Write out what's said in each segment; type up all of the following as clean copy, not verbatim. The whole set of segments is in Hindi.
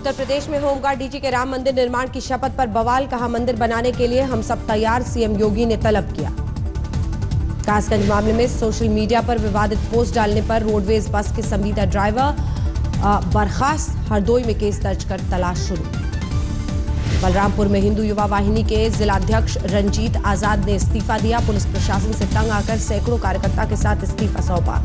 उत्तर प्रदेश में होमगार्ड डीजी के राम मंदिर निर्माण की शपथ पर बवाल, कहा मंदिर बनाने के लिए हम सब तैयार, सीएम योगी ने तलब किया। कासगंज मामले में सोशल मीडिया पर विवादित पोस्ट डालने पर रोडवेज बस के संविदा ड्राइवर बर्खास्त, हरदोई में केस दर्ज कर तलाश शुरू। बलरामपुर में हिंदू युवा वाहिनी के जिलाध्यक्ष रंजीत आजाद ने इस्तीफा दिया। पुलिस प्रशासन से तंग आकर सैकड़ों कार्यकर्ता के साथ इस्तीफा सौंपा।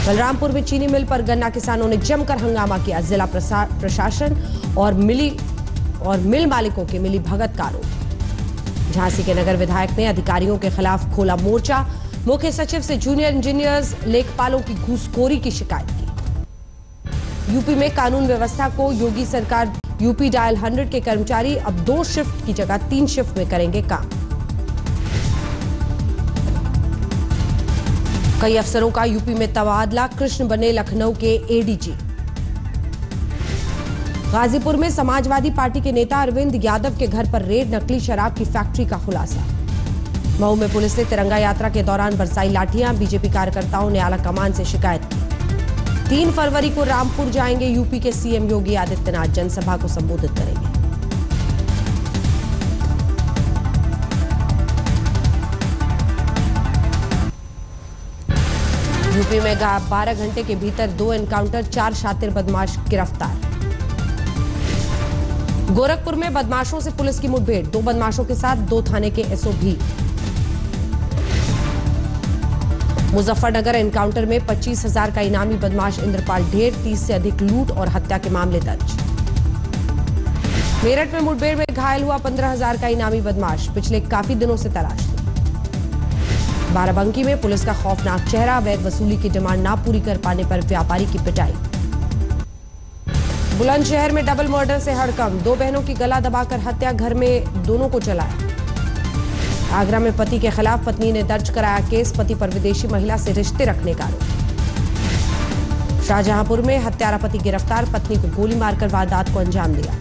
बलरामपुर में चीनी मिल पर गन्ना किसानों ने जमकर हंगामा किया। जिला प्रशासन और मिल मालिकों के मिली भगत का आरोप। झांसी के नगर विधायक ने अधिकारियों के खिलाफ खोला मोर्चा। मुख्य सचिव से जूनियर इंजीनियर्स लेखपालों की घूसखोरी की शिकायत की। यूपी में कानून व्यवस्था को योगी सरकार। यूपी डायल 100 के कर्मचारी अब 2 शिफ्ट की जगह 3 शिफ्ट में करेंगे काम। कई अफसरों का यूपी में तबादला, कृष्ण बने लखनऊ के एडीजी। गाजीपुर में समाजवादी पार्टी के नेता अरविंद यादव के घर पर रेड, नकली शराब की फैक्ट्री का खुलासा। मऊ में पुलिस ने तिरंगा यात्रा के दौरान बरसाई लाठियां, बीजेपी कार्यकर्ताओं ने आला कमान से शिकायत की। 3 फरवरी को रामपुर जाएंगे यूपी के सीएम योगी आदित्यनाथ, जनसभा को संबोधित करेंगे। यूपी में 12 घंटे के भीतर 2 एनकाउंटर, 4 शातिर बदमाश गिरफ्तार। गोरखपुर में बदमाशों से पुलिस की मुठभेड़, 2 बदमाशों के साथ 2 थाने के एसओ भी। मुजफ्फरनगर एनकाउंटर में 25,000 का इनामी बदमाश इंद्रपाल ढेर, 30 से अधिक लूट और हत्या के मामले दर्ज। मेरठ में मुठभेड़ में घायल हुआ 15,000 का इनामी बदमाश, पिछले काफी दिनों से तलाश थी। बाराबंकी में पुलिस का खौफनाक चेहरा, अवैध वसूली की डिमांड ना पूरी कर पाने पर व्यापारी की पिटाई। बुलंदशहर में डबल मर्डर से हड़कंप, 2 बहनों की गला दबाकर हत्या, घर में दोनों को जलाया। आगरा में पति के खिलाफ पत्नी ने दर्ज कराया केस, पति पर विदेशी महिला से रिश्ते रखने का आरोप। शाहजहांपुर में हत्यारा पति गिरफ्तार, पत्नी को गोली मारकर वारदात को अंजाम दिया।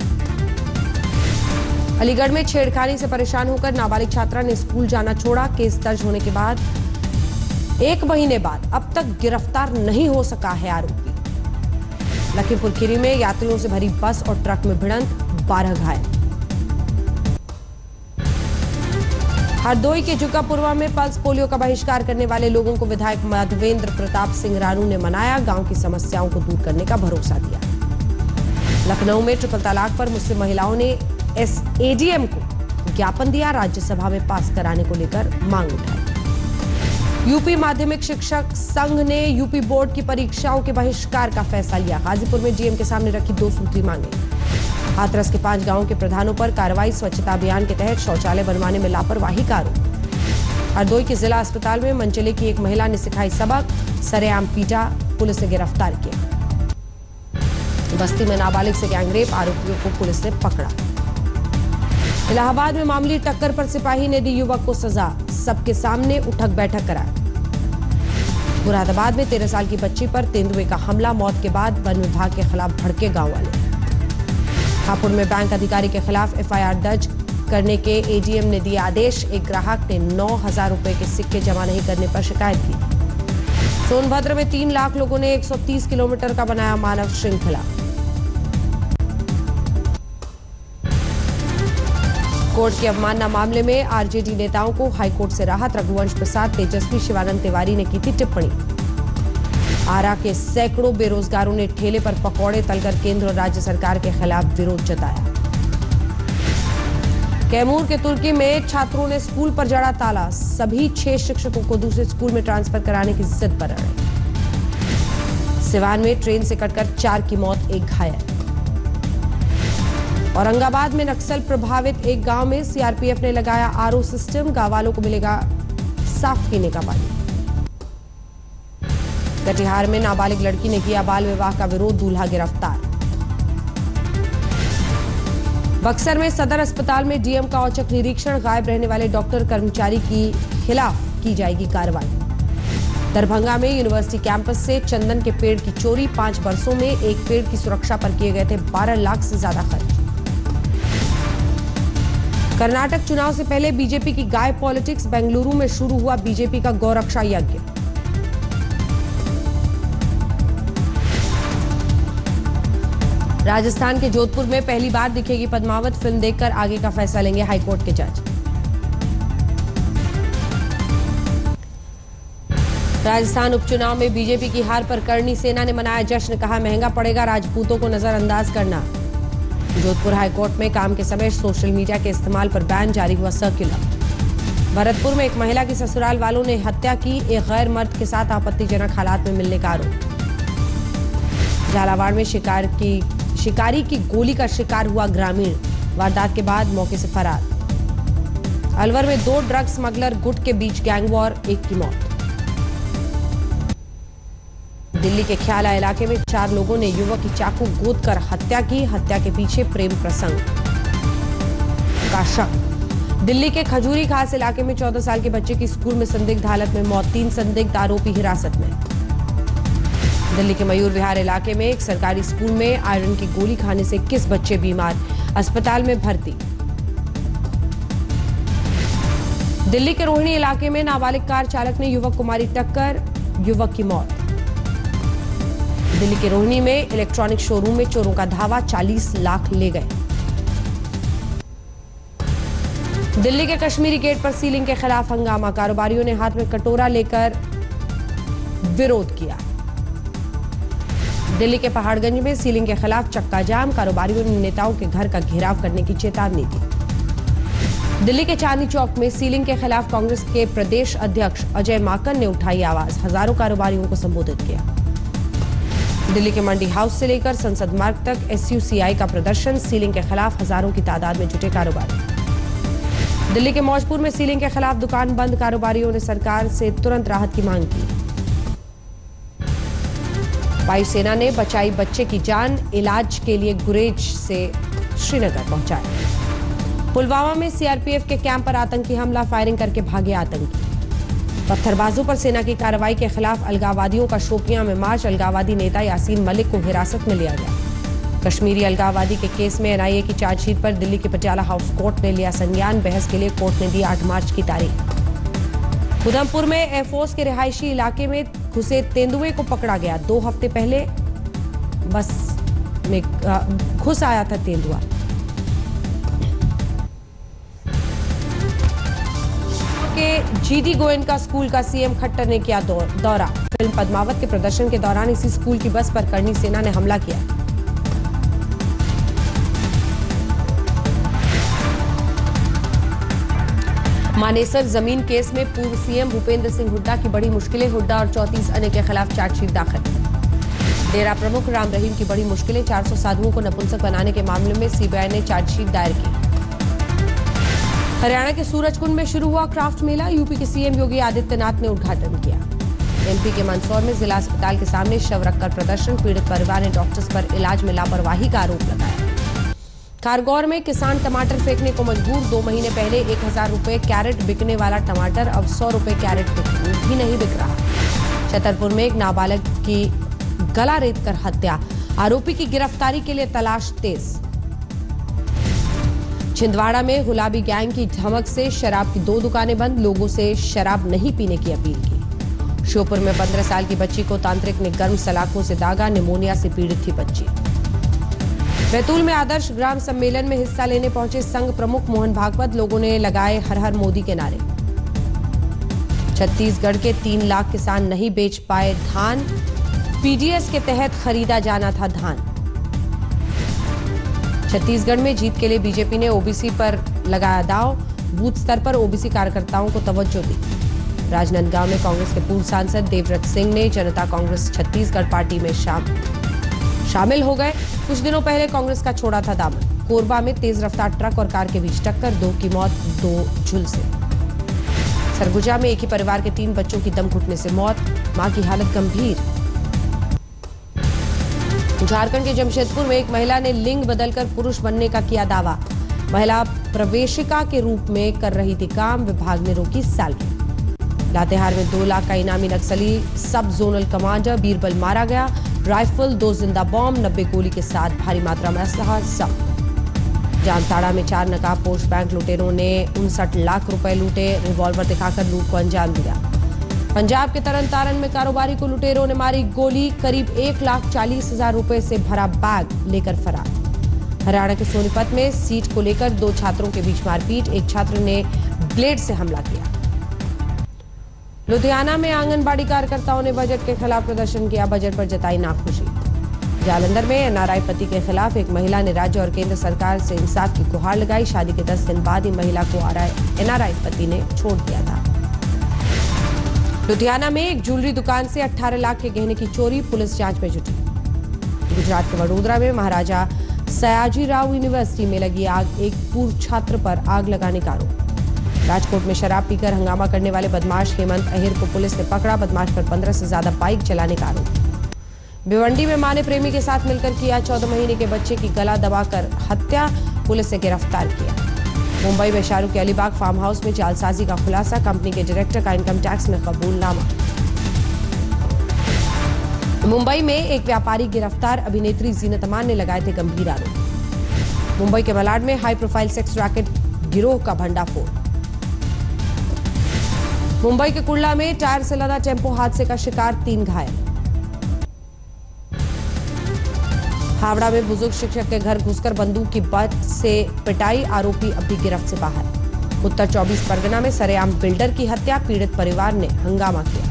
अलीगढ़ में छेड़खानी से परेशान होकर नाबालिग छात्रा ने स्कूल जाना छोड़ा, केस दर्ज होने के बाद 1 महीने बाद अब तक गिरफ्तार नहीं हो सका है आरोपी। लखीमपुर खीरी में यात्रियों से भरी बस और ट्रक में भिड़ंत, 12 घायल। हरदोई के जुकापुरवा में पल्स पोलियो का बहिष्कार करने वाले लोगों को विधायक माधवेंद्र प्रताप सिंह रानू ने मनाया, गांव की समस्याओं को दूर करने का भरोसा दिया। लखनऊ में ट्रिपल तलाक पर मुस्लिम महिलाओं ने एडीएम को ज्ञापन दिया, राज्यसभा में पास कराने को लेकर मांग उठाई। यूपी माध्यमिक शिक्षक संघ ने यूपी बोर्ड की परीक्षाओं के बहिष्कार का फैसला लिया। गाजीपुर में डीएम के सामने रखी 2 सूत्री मांगे। हाथरस के 5 गांवों के प्रधानों पर कार्रवाई, स्वच्छता अभियान के तहत शौचालय बनवाने में लापरवाही का आरोप। हरदोई के जिला अस्पताल में मंचले की एक महिला ने सिखाई सबक, सरेआम पीटा, पुलिस ने गिरफ्तार किया। बस्ती में नाबालिग से गैंगरेप, आरोपियों को पुलिस ने पकड़ा। इलाहाबाद में मामूली टक्कर पर सिपाही ने दी युवक को सजा, सबके सामने उठक बैठक कराया। मुरादाबाद में 13 साल की बच्ची पर तेंदुए का हमला, मौत के बाद वन विभाग के खिलाफ भड़के गांव वाले। हापुड़ में बैंक अधिकारी के खिलाफ एफआईआर दर्ज करने के एडीएम ने दिया आदेश। एक ग्राहक ने 9,000 रुपए के सिक्के जमा नहीं करने पर शिकायत की। सोनभद्र में 3 लाख लोगों ने 130 किलोमीटर का बनाया मानव श्रृंखला। कोर्ट की अवमानना मामले में आरजेडी नेताओं को हाईकोर्ट से राहत, रघुवंश प्रसाद, तेजस्वी, शिवानंद तिवारी ने की थी टिप्पणी। आरा के सैकड़ों बेरोजगारों ने ठेले पर पकौड़े तलकर केंद्र और राज्य सरकार के खिलाफ विरोध जताया। कैमूर के तुर्की में छात्रों ने स्कूल पर जड़ा ताला, सभी 6 शिक्षकों को दूसरे स्कूल में ट्रांसफर कराने की जिद पर अड़े। सिवान में ट्रेन से कटकर 4 की मौत, 1 घायल। औरंगाबाद में नक्सल प्रभावित एक गांव में सीआरपीएफ ने लगाया आरओ सिस्टम, गांव वालों को मिलेगा साफ पीने का पानी। कटिहार में नाबालिग लड़की ने किया बाल विवाह का विरोध, दूल्हा गिरफ्तार। बक्सर में सदर अस्पताल में डीएम का औचक निरीक्षण, गायब रहने वाले डॉक्टर कर्मचारी की खिलाफ की जाएगी कार्रवाई। दरभंगा में यूनिवर्सिटी कैंपस से चंदन के पेड़ की चोरी, 5 वर्षों में एक पेड़ की सुरक्षा पर किए गए थे 12 लाख से ज्यादा खर्च। कर्नाटक चुनाव से पहले बीजेपी की गाय पॉलिटिक्स, बेंगलुरु में शुरू हुआ बीजेपी का गौरक्षा यज्ञ। राजस्थान के जोधपुर में पहली बार दिखेगी पद्मावत। फिल्म देखकर आगे का फैसला लेंगे हाईकोर्ट के जज। राजस्थान उपचुनाव में बीजेपी की हार पर करणी सेना ने मनाया जश्न। कहा महंगा पड़ेगा राजपूतों को नजरअंदाज करना। जोधपुर हाईकोर्ट में काम के समय सोशल मीडिया के इस्तेमाल पर बैन, जारी हुआ सर्कुलर। भरतपुर में एक महिला की ससुराल वालों ने हत्या की, एक गैर मर्द के साथ आपत्तिजनक हालात में मिलने का आरोप। झालावाड़ में शिकारी की गोली का शिकार हुआ ग्रामीण, वारदात के बाद मौके से फरार। अलवर में 2 ड्रग स्मगलर गुट के बीच गैंग वॉर, एक की मौत। दिल्ली के ख्याला इलाके में 4 लोगों ने युवक की चाकू गोद कर हत्या की। हत्या के पीछे प्रेम प्रसंग का शक। दिल्ली के खजूरी खास इलाके में 14 साल के बच्चे की स्कूल में संदिग्ध हालत में मौत। 3 संदिग्ध आरोपी हिरासत में। दिल्ली के मयूर विहार इलाके में एक सरकारी स्कूल में आयरन की गोली खाने से 21 बच्चे बीमार, अस्पताल में भर्ती। दिल्ली के रोहिणी इलाके में नाबालिग कार चालक ने युवक को मारी टक्कर, युवक की मौत। दिल्ली के रोहिणी में इलेक्ट्रॉनिक शोरूम में चोरों का धावा, 40 लाख ले गए। दिल्ली के कश्मीरी गेट पर सीलिंग के खिलाफ हंगामा, कारोबारियों ने हाथ में कटोरा लेकर विरोध किया। दिल्ली के पहाड़गंज में सीलिंग के खिलाफ चक्का जाम, कारोबारियों ने नेताओं के घर का घेराव करने की चेतावनी दी। दिल्ली के चांदनी चौक में सीलिंग के खिलाफ कांग्रेस के प्रदेश अध्यक्ष अजय माकन ने उठाई आवाज, हजारों कारोबारियों को संबोधित किया। दिल्ली के मंडी हाउस से लेकर संसद मार्ग तक एसयूसीआई का प्रदर्शन, सीलिंग के खिलाफ हजारों की तादाद में जुटे कारोबारी। दिल्ली के मौजपुर में सीलिंग के खिलाफ दुकान बंद, कारोबारियों ने सरकार से तुरंत राहत की मांग की। वायुसेना ने बचाई बच्चे की जान, इलाज के लिए गुरेज से श्रीनगर पहुंचाया। पुलवामा में सीआरपीएफ के कैंप पर आतंकी हमला, फायरिंग करके भागे आतंकी। पत्थरबाजों पर सेना की कार्रवाई के खिलाफ अलगाववादियों का शोपियां में मार्च, अलगाववादी नेता यासीन मलिक को हिरासत में लिया गया। कश्मीरी अलगाववादी के केस में एनआईए की चार्जशीट पर दिल्ली के पटियाला हाउस कोर्ट ने लिया संज्ञान, बहस के लिए कोर्ट ने दी 8 मार्च की तारीख। उधमपुर में एयरफोर्स के रिहायशी इलाके में घुसे तेंदुए को पकड़ा गया। 2 हफ्ते पहले बस में घुस आया था तेंदुआ। के जीडी गोयनका स्कूल का सीएम खट्टर ने किया दौरा। फिल्म पद्मावत के प्रदर्शन के दौरान इसी स्कूल की बस पर करणी सेना ने हमला किया। मानेसर जमीन केस में पूर्व सीएम भूपेंद्र सिंह हुड्डा की बड़ी मुश्किलें, हुड्डा और 34 अन्य के खिलाफ चार्जशीट दाखिल। डेरा प्रमुख राम रहीम की बड़ी मुश्किलें, 400 साधुओं को नपुंसक बनाने के मामले में सीबीआई ने चार्जशीट दायर की। हरियाणा के सूरजकुंड में शुरू हुआ क्राफ्ट मेला, यूपी के सीएम योगी आदित्यनाथ ने उद्घाटन किया। एमपी के मंदसौर में जिला अस्पताल के सामने शव रखकर प्रदर्शन, पीड़ित परिवार ने डॉक्टर्स पर इलाज में लापरवाही का आरोप लगाया। खारगौर में किसान टमाटर फेंकने को मजबूर, 2 महीने पहले 1000 रुपए कैरेट बिकने वाला टमाटर अब 100 रुपए कैरेट भी नहीं बिक रहा। छतरपुर में एक नाबालिग की गला रेत कर हत्या, आरोपी की गिरफ्तारी के लिए तलाश तेज। छिंदवाड़ा में गुलाबी गैंग की धमक से शराब की 2 दुकानें बंद, लोगों से शराब नहीं पीने की अपील की। श्योपुर में 15 साल की बच्ची को तांत्रिक ने गर्म सलाखों से दागा, निमोनिया से पीड़ित थी बच्ची। बैतूल में आदर्श ग्राम सम्मेलन में हिस्सा लेने पहुंचे संघ प्रमुख मोहन भागवत, लोगों ने लगाए हर हर मोदी के नारे। छत्तीसगढ़ के 3 लाख किसान नहीं बेच पाए धान, पीडीएस के तहत खरीदा जाना था धान। छत्तीसगढ़ में जीत के लिए बीजेपी ने ओबीसी पर लगाया दांव, बूथ स्तर पर ओबीसी कार्यकर्ताओं को तवज्जो दी। राजनांदगांव में कांग्रेस के पूर्व सांसद देवव्रत सिंह ने जनता कांग्रेस छत्तीसगढ़ पार्टी में शामिल हो गए। कुछ दिनों पहले कांग्रेस का छोड़ा था दामन। कोरबा में तेज रफ्तार ट्रक और कार के बीच टक्कर, 2 की मौत, 2 झुलसे। सरगुजा में एक ही परिवार के 3 बच्चों की दम घुटने से मौत, मां की हालत गंभीर। झारखंड के जमशेदपुर में एक महिला ने लिंग बदलकर पुरुष बनने का किया दावा। महिला प्रवेशिका के रूप में कर रही थी काम, विभाग ने रोकी सैलरी। लातेहार में 2 लाख का इनामी नक्सली सब जोनल कमांडर बीरबल मारा गया। राइफल, 2 जिंदा बॉम्ब, 90 गोली के साथ भारी मात्रा में असलहा जब्त। जामताड़ा में 4 नकाबपोश बैंक लुटेरों ने 59 लाख रुपए लूटे, रिवॉल्वर दिखाकर लूट को अंजाम दिया। पंजाब के तरन तारण में कारोबारी को लुटेरों ने मारी गोली, करीब 1,40,000 रुपए से भरा बैग लेकर फरार। हरियाणा के सोनीपत में सीट को लेकर 2 छात्रों के बीच मारपीट, एक छात्र ने ब्लेड से हमला किया। लुधियाना में आंगनबाड़ी कार्यकर्ताओं ने बजट के खिलाफ प्रदर्शन किया, बजट पर जताई नाखुशी। जालंधर में एनआरआई पति के खिलाफ एक महिला ने राज्य और केंद्र सरकार से इंसाफ की गुहार लगाई। शादी के 10 दिन बाद ही महिला को एनआरआई पति ने छोड़ दिया था। लुधियाना में एक ज्वेलरी दुकान से 18 लाख के गहने की चोरी, पुलिस जांच में जुटी। गुजरात के वडोदरा में महाराजा सयाजीराव यूनिवर्सिटी में लगी आग, एक पूर्व छात्र पर आग लगाने का आरोप। राजकोट में शराब पीकर हंगामा करने वाले बदमाश हेमंत अहिर को पुलिस ने पकड़ा, बदमाश पर 15 से ज्यादा बाइक चलाने का आरोप। भिवंडी में मां ने प्रेमी के साथ मिलकर किया 14 महीने के बच्चे की गला दबाकर हत्या, पुलिस ने गिरफ्तार किया। मुंबई में शाहरुख के अलीबाग फार्म हाउस में जालसाजी का खुलासा, कंपनी के डायरेक्टर का इनकम टैक्स में कबूलनामा। मुंबई में एक व्यापारी गिरफ्तार, अभिनेत्री जीनत अमान ने लगाए थे गंभीर आरोप। मुंबई के मलाड में हाई प्रोफाइल सेक्स रैकेट गिरोह का भंडाफोड़। मुंबई के कुर्ला में टायर से लदा टेम्पो हादसे का शिकार, 3 घायल। हावड़ा में बुजुर्ग शिक्षक के घर घुसकर बंदूक की बट से पिटाई, आरोपी अब भी गिरफ्त से बाहर। उत्तर 24 परगना में सरेआम बिल्डर की हत्या, पीड़ित परिवार ने हंगामा किया।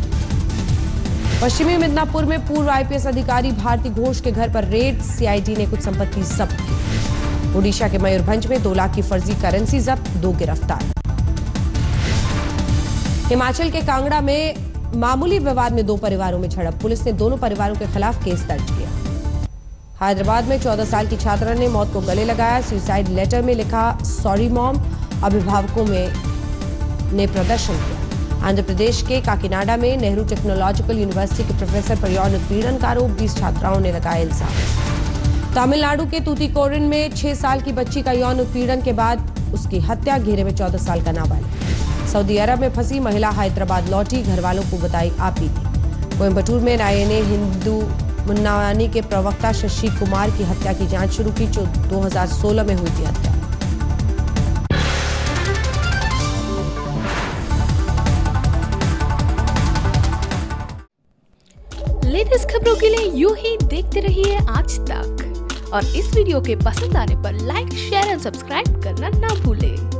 पश्चिमी मिदनापुर में पूर्व आईपीएस अधिकारी भारती घोष के घर पर रेड, सीआईडी ने कुछ संपत्ति जब्त की। ओडिशा के मयूरभंज में 2 लाख की फर्जी करेंसी जब्त, 2 गिरफ्तार। हिमाचल के कांगड़ा में मामूली विवाद में 2 परिवारों में झड़प, पुलिस ने दोनों परिवारों के खिलाफ केस दर्ज किया। हैदराबाद में 14 साल की छात्रा ने मौत को गले लगाया, सुसाइड लेटर में लिखा सॉरी मॉम, अभिभावकों ने प्रदर्शन किया। आंध्र प्रदेश के काकीनाडा में नेहरू टेक्नोलॉजिकल यूनिवर्सिटी के प्रोफेसर पर यौन उत्पीड़न का आरोप, 20 छात्राओं ने लगाया इल्जाम। तमिलनाडु के तूतीकोरिन में 6 साल की बच्ची का यौन उत्पीड़न के बाद उसकी हत्या, घेरे में 14 साल का नाबालिग। सऊदी अरब में फंसी महिला हैदराबाद लौटी, घर वालों को बताई आपबीती। कोयम्बटूर में राय ने हिंदू मुन्नावानी के प्रवक्ता शशि कुमार की हत्या की जांच शुरू की, जो 2016 में हुई थी हत्या। लेटेस्ट खबरों के लिए यूं ही देखते रहिए आज तक, और इस वीडियो के पसंद आने पर लाइक, शेयर एंड सब्सक्राइब करना ना भूलें।